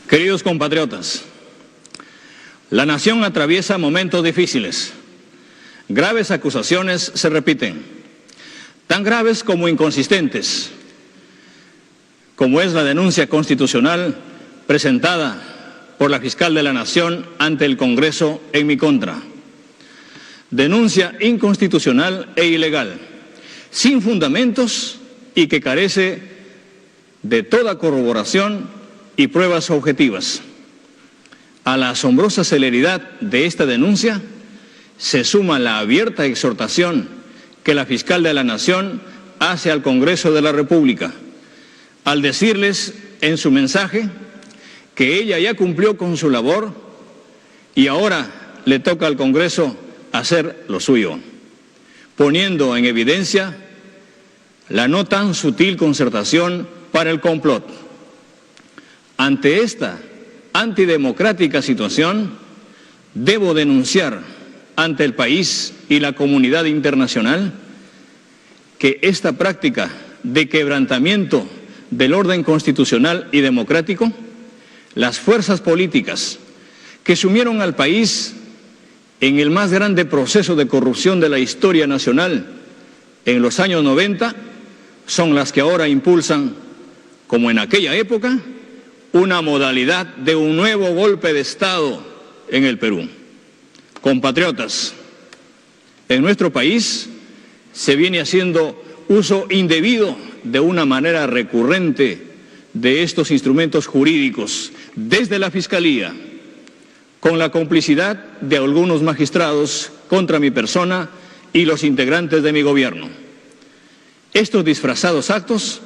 Queridos compatriotas, la nación atraviesa momentos difíciles. Graves acusaciones se repiten, tan graves como inconsistentes, como es la denuncia constitucional presentada por la fiscal de la Nación ante el Congreso en mi contra. Denuncia inconstitucional e ilegal, sin fundamentos y que carece de toda corroboración y pruebas objetivas. A la asombrosa celeridad de esta denuncia se suma la abierta exhortación que la fiscal de la Nación hace al Congreso de la República, al decirles en su mensaje que ella ya cumplió con su labor y ahora le toca al Congreso hacer lo suyo, poniendo en evidencia la no tan sutil concertación para el complot. Ante esta antidemocrática situación, debo denunciar ante el país y la comunidad internacional que esta práctica de quebrantamiento del orden constitucional y democrático, las fuerzas políticas que sumieron al país en el más grande proceso de corrupción de la historia nacional en los años 90, son las que ahora impulsan, como en aquella época, una modalidad de un nuevo golpe de Estado en el Perú. Compatriotas, en nuestro país se viene haciendo uso indebido de una manera recurrente de estos instrumentos jurídicos desde la Fiscalía, con la complicidad de algunos magistrados contra mi persona y los integrantes de mi gobierno. Estos disfrazados actos,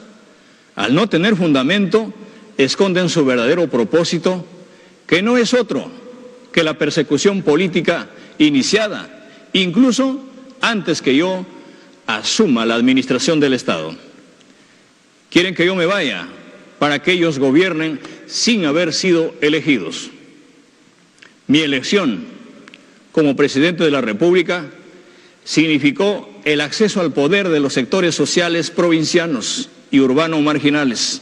al no tener fundamento, esconden su verdadero propósito, que no es otro que la persecución política iniciada, incluso antes que yo asuma la administración del Estado. Quieren que yo me vaya para que ellos gobiernen sin haber sido elegidos. Mi elección como presidente de la República significó el acceso al poder de los sectores sociales provincianos y urbanos marginales,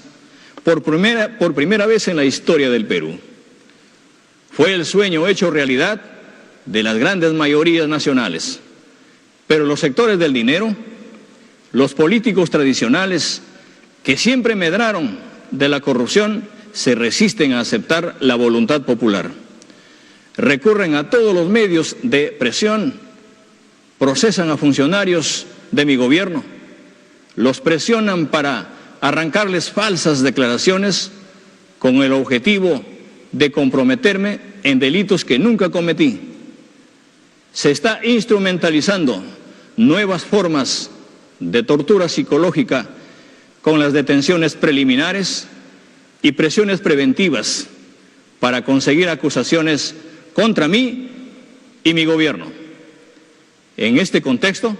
por primera vez en la historia del Perú. Fue el sueño hecho realidad de las grandes mayorías nacionales, pero los sectores del dinero, los políticos tradicionales que siempre medraron de la corrupción, se resisten a aceptar la voluntad popular. Recurren a todos los medios de presión, procesan a funcionarios de mi gobierno, los presionan para arrancarles falsas declaraciones con el objetivo de comprometerme en delitos que nunca cometí. Se está instrumentalizando nuevas formas de tortura psicológica con las detenciones preliminares y presiones preventivas para conseguir acusaciones contra mí y mi gobierno. En este contexto,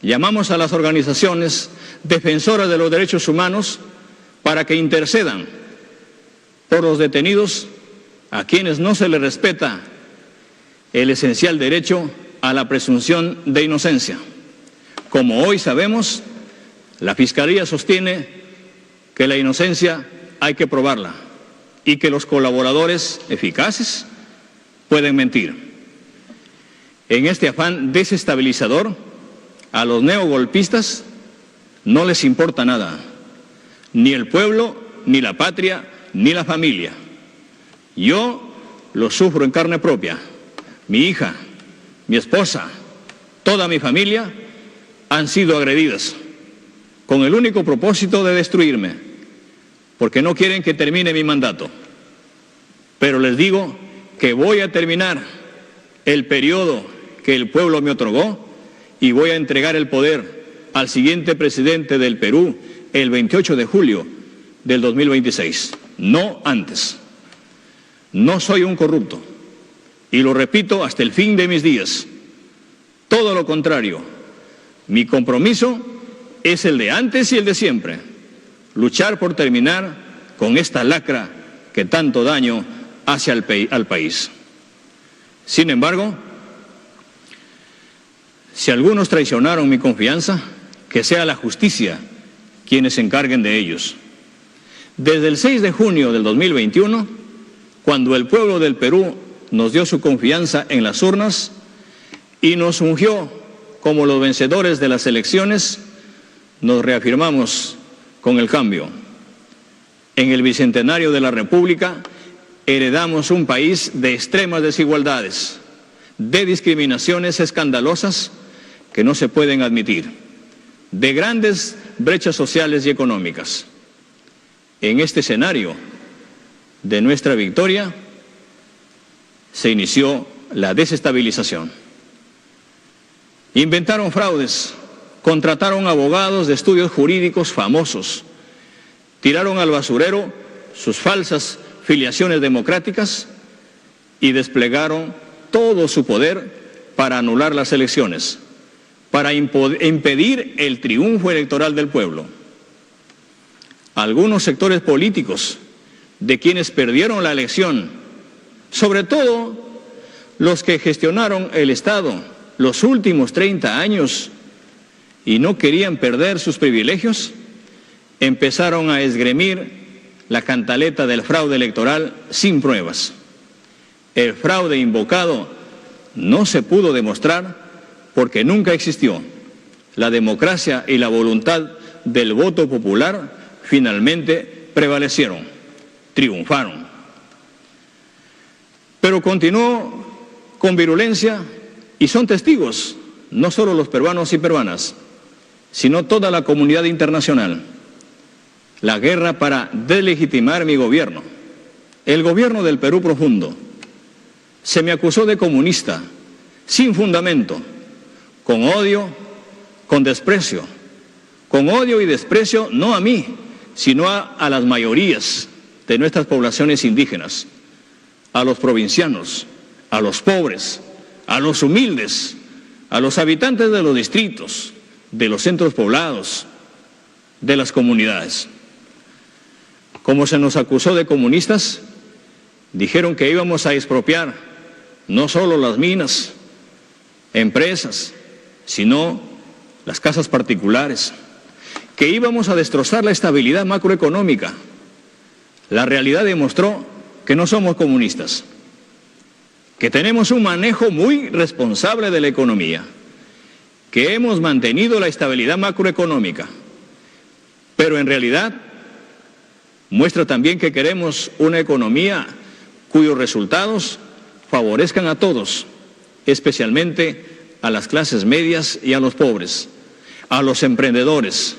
llamamos a las organizaciones defensoras de los derechos humanos para que intercedan por los detenidos a quienes no se les respeta el esencial derecho a la presunción de inocencia. Como hoy sabemos, la Fiscalía sostiene que la inocencia hay que probarla y que los colaboradores eficaces pueden mentir. En este afán desestabilizador, a los neogolpistas no les importa nada, ni el pueblo, ni la patria, ni la familia. Yo lo sufro en carne propia. Mi hija, mi esposa, toda mi familia han sido agredidas con el único propósito de destruirme, porque no quieren que termine mi mandato. Pero les digo que voy a terminar el periodo que el pueblo me otorgó y voy a entregar el poder al siguiente presidente del Perú el 28 de julio del 2026, no antes. No soy un corrupto, y lo repito hasta el fin de mis días. Todo lo contrario, mi compromiso es el de antes y el de siempre, luchar por terminar con esta lacra que tanto daño hace al país. Sin embargo, si algunos traicionaron mi confianza, que sea la justicia quienes se encarguen de ellos. Desde el 6 de junio del 2021, cuando el pueblo del Perú nos dio su confianza en las urnas y nos ungió como los vencedores de las elecciones, nos reafirmamos con el cambio. En el bicentenario de la República heredamos un país de extremas desigualdades, de discriminaciones escandalosas que no se pueden admitir, de grandes brechas sociales y económicas. En este escenario de nuestra victoria se inició la desestabilización. Inventaron fraudes, contrataron abogados de estudios jurídicos famosos, tiraron al basurero sus falsas filiaciones democráticas y desplegaron todo su poder para anular las elecciones, para impedir el triunfo electoral del pueblo. Algunos sectores políticos de quienes perdieron la elección, sobre todo los que gestionaron el Estado los últimos 30 años y no querían perder sus privilegios, empezaron a esgrimir la cantaleta del fraude electoral sin pruebas. El fraude invocado no se pudo demostrar porque nunca existió. La democracia y la voluntad del voto popular finalmente prevalecieron, triunfaron. Pero continuó con virulencia y son testigos no solo los peruanos y peruanas, sino toda la comunidad internacional. La guerra para deslegitimar mi gobierno, el gobierno del Perú profundo. Se me acusó de comunista, sin fundamento, con odio, con desprecio. Con odio y desprecio no a mí, sino a las mayorías de nuestras poblaciones indígenas, a los provincianos, a los pobres, a los humildes, a los habitantes de los distritos, de los centros poblados, de las comunidades. Como se nos acusó de comunistas, dijeron que íbamos a expropiar no solo las minas, empresas, sino las casas particulares, que íbamos a destrozar la estabilidad macroeconómica. La realidad demostró que no somos comunistas, que tenemos un manejo muy responsable de la economía, que hemos mantenido la estabilidad macroeconómica, pero en realidad muestra también que queremos una economía cuyos resultados favorezcan a todos, especialmente a las clases medias y a los pobres, a los emprendedores,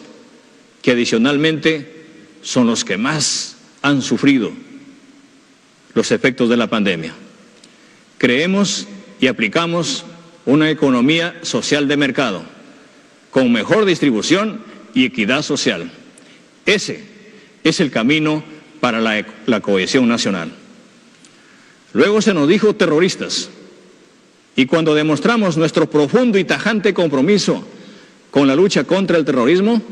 que adicionalmente son los que más han sufrido los efectos de la pandemia. Creemos y aplicamos una economía social de mercado, con mejor distribución y equidad social. Ese es el camino para la cohesión nacional. Luego se nos dijo terroristas, y cuando demostramos nuestro profundo y tajante compromiso con la lucha contra el terrorismo,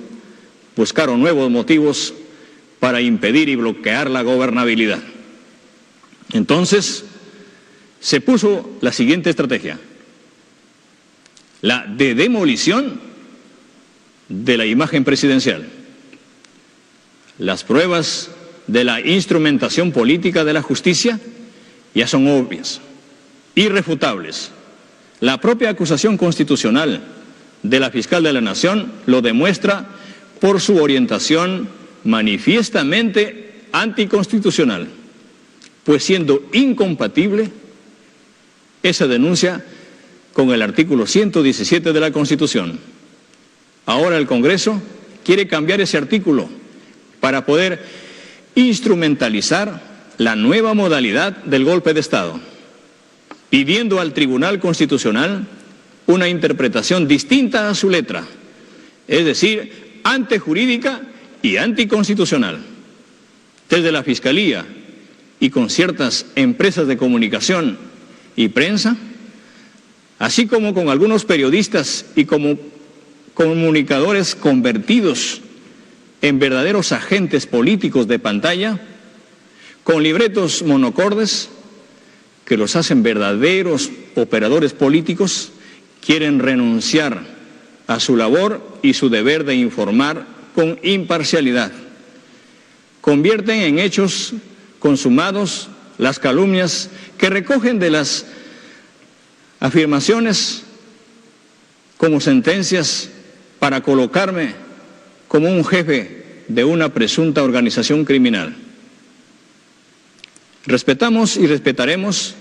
buscaron nuevos motivos para impedir y bloquear la gobernabilidad. Entonces, se puso la siguiente estrategia: la de demolición de la imagen presidencial. Las pruebas de la instrumentación política de la justicia ya son obvias, irrefutables. La propia acusación constitucional de la fiscal de la Nación lo demuestra por su orientación manifiestamente anticonstitucional, pues siendo incompatible esa denuncia con el artículo 117 de la Constitución. Ahora el Congreso quiere cambiar ese artículo para poder instrumentalizar la nueva modalidad del golpe de Estado, pidiendo al Tribunal Constitucional una interpretación distinta a su letra, es decir, antijurídica y anticonstitucional. Desde la Fiscalía y con ciertas empresas de comunicación y prensa, así como con algunos periodistas y como comunicadores convertidos en verdaderos agentes políticos de pantalla, con libretos monocordes que los hacen verdaderos operadores políticos, quieren renunciar a su labor y su deber de informar con imparcialidad. Convierten en hechos consumados las calumnias que recogen de las afirmaciones como sentencias para colocarme como un jefe de una presunta organización criminal. Respetamos y respetaremos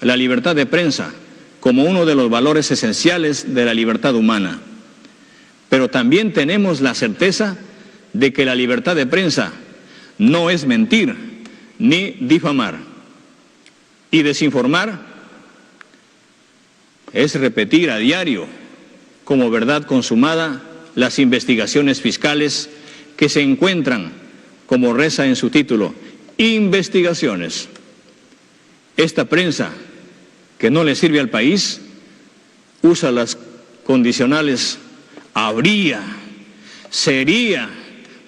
la libertad de prensa como uno de los valores esenciales de la libertad humana, pero también tenemos la certeza de que la libertad de prensa no es mentir ni difamar, y desinformar es repetir a diario como verdad consumada las investigaciones fiscales que se encuentran, como reza en su título, investigaciones. Esta prensa que no le sirve al país usa las condicionales habría, sería,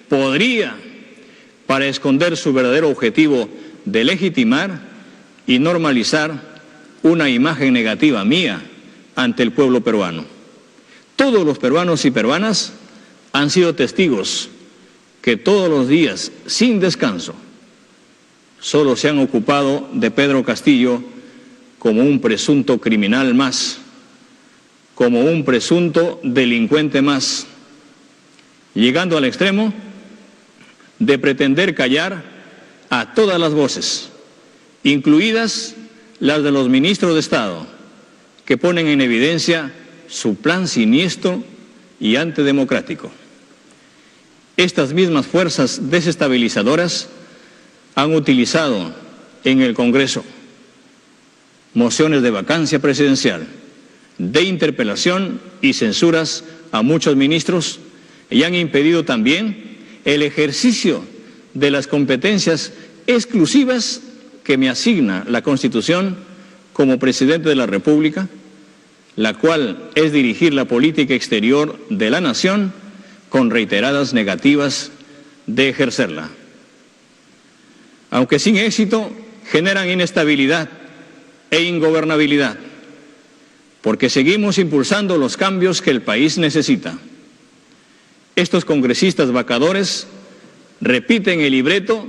podría, para esconder su verdadero objetivo de legitimar y normalizar una imagen negativa mía ante el pueblo peruano. Todos los peruanos y peruanas han sido testigos que todos los días, sin descanso, solo se han ocupado de Pedro Castillo como un presunto criminal más, como un presunto delincuente más, llegando al extremo de pretender callar a todas las voces, incluidas las de los ministros de Estado, que ponen en evidencia su plan siniestro y antidemocrático. Estas mismas fuerzas desestabilizadoras han utilizado en el Congreso mociones de vacancia presidencial, de interpelación y censuras a muchos ministros, y han impedido también el ejercicio de las competencias exclusivas que me asigna la Constitución como presidente de la República, la cual es dirigir la política exterior de la nación con reiteradas negativas de ejercerla. Aunque sin éxito, generan inestabilidad e ingobernabilidad, porque seguimos impulsando los cambios que el país necesita. Estos congresistas vacadores repiten el libreto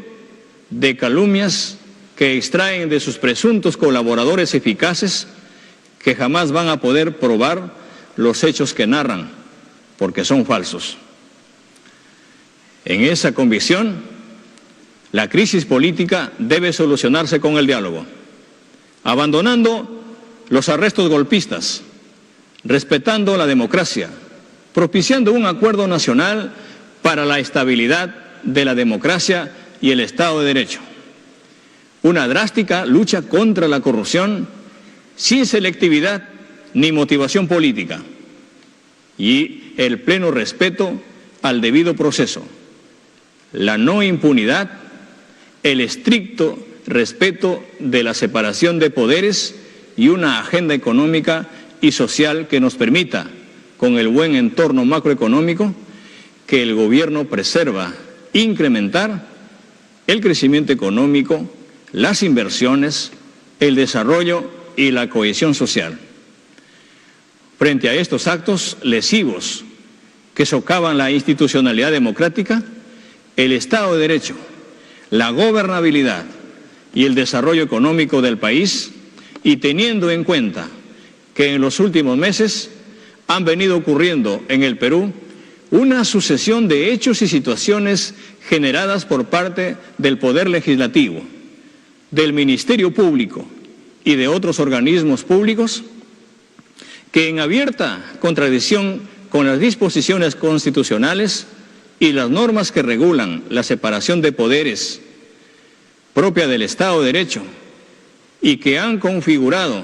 de calumnias que extraen de sus presuntos colaboradores eficaces, que jamás van a poder probar los hechos que narran, porque son falsos. En esa convicción, la crisis política debe solucionarse con el diálogo, abandonando los arrestos golpistas, respetando la democracia, propiciando un acuerdo nacional para la estabilidad de la democracia y el Estado de Derecho. Una drástica lucha contra la corrupción sin selectividad ni motivación política, y el pleno respeto al debido proceso, la no impunidad, el estricto respeto de la separación de poderes y una agenda económica y social que nos permita, con el buen entorno macroeconómico, que el gobierno preserva, incrementar el crecimiento económico, las inversiones, el desarrollo y la cohesión social. Frente a estos actos lesivos que socavan la institucionalidad democrática, el Estado de Derecho, la gobernabilidad y el desarrollo económico del país, y teniendo en cuenta que en los últimos meses han venido ocurriendo en el Perú una sucesión de hechos y situaciones generadas por parte del Poder Legislativo, del Ministerio Público y de otros organismos públicos, que en abierta contradicción con las disposiciones constitucionales y las normas que regulan la separación de poderes propia del Estado de Derecho, y que han configurado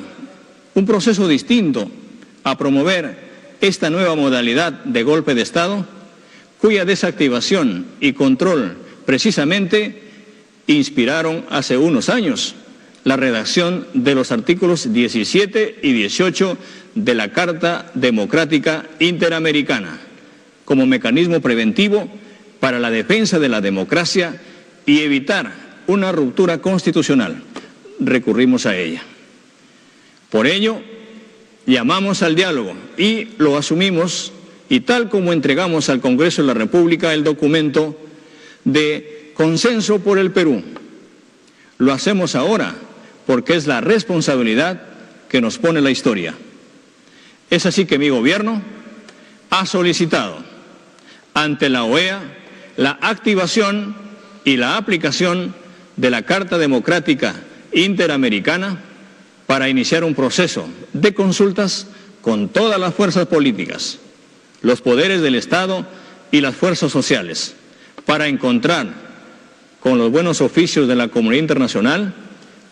un proceso distinto a promover esta nueva modalidad de golpe de Estado, cuya desactivación y control precisamente inspiraron hace unos años la redacción de los artículos 17 y 18 de la Carta Democrática Interamericana, como mecanismo preventivo para la defensa de la democracia y evitar una ruptura constitucional. Recurrimos a ella. Por ello, llamamos al diálogo y lo asumimos, y tal como entregamos al Congreso de la República el documento de Consenso por el Perú, Lo hacemos ahora porque es la responsabilidad que nos pone la historia. Es así que mi gobierno ha solicitado ante la OEA la activación y la aplicación de la Carta Democrática Interamericana para iniciar un proceso de consultas con todas las fuerzas políticas, los poderes del Estado y las fuerzas sociales, para encontrar con los buenos oficios de la comunidad internacional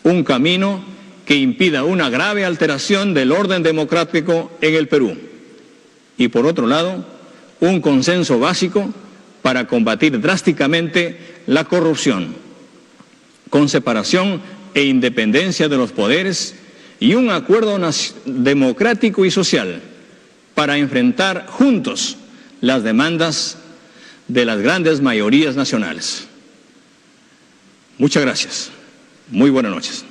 un camino que impida una grave alteración del orden democrático en el Perú. Y por otro lado, un consenso básico para combatir drásticamente la corrupción, con separación e independencia de los poderes y un acuerdo democrático y social para enfrentar juntos las demandas de las grandes mayorías nacionales. Muchas gracias. Muy buenas noches.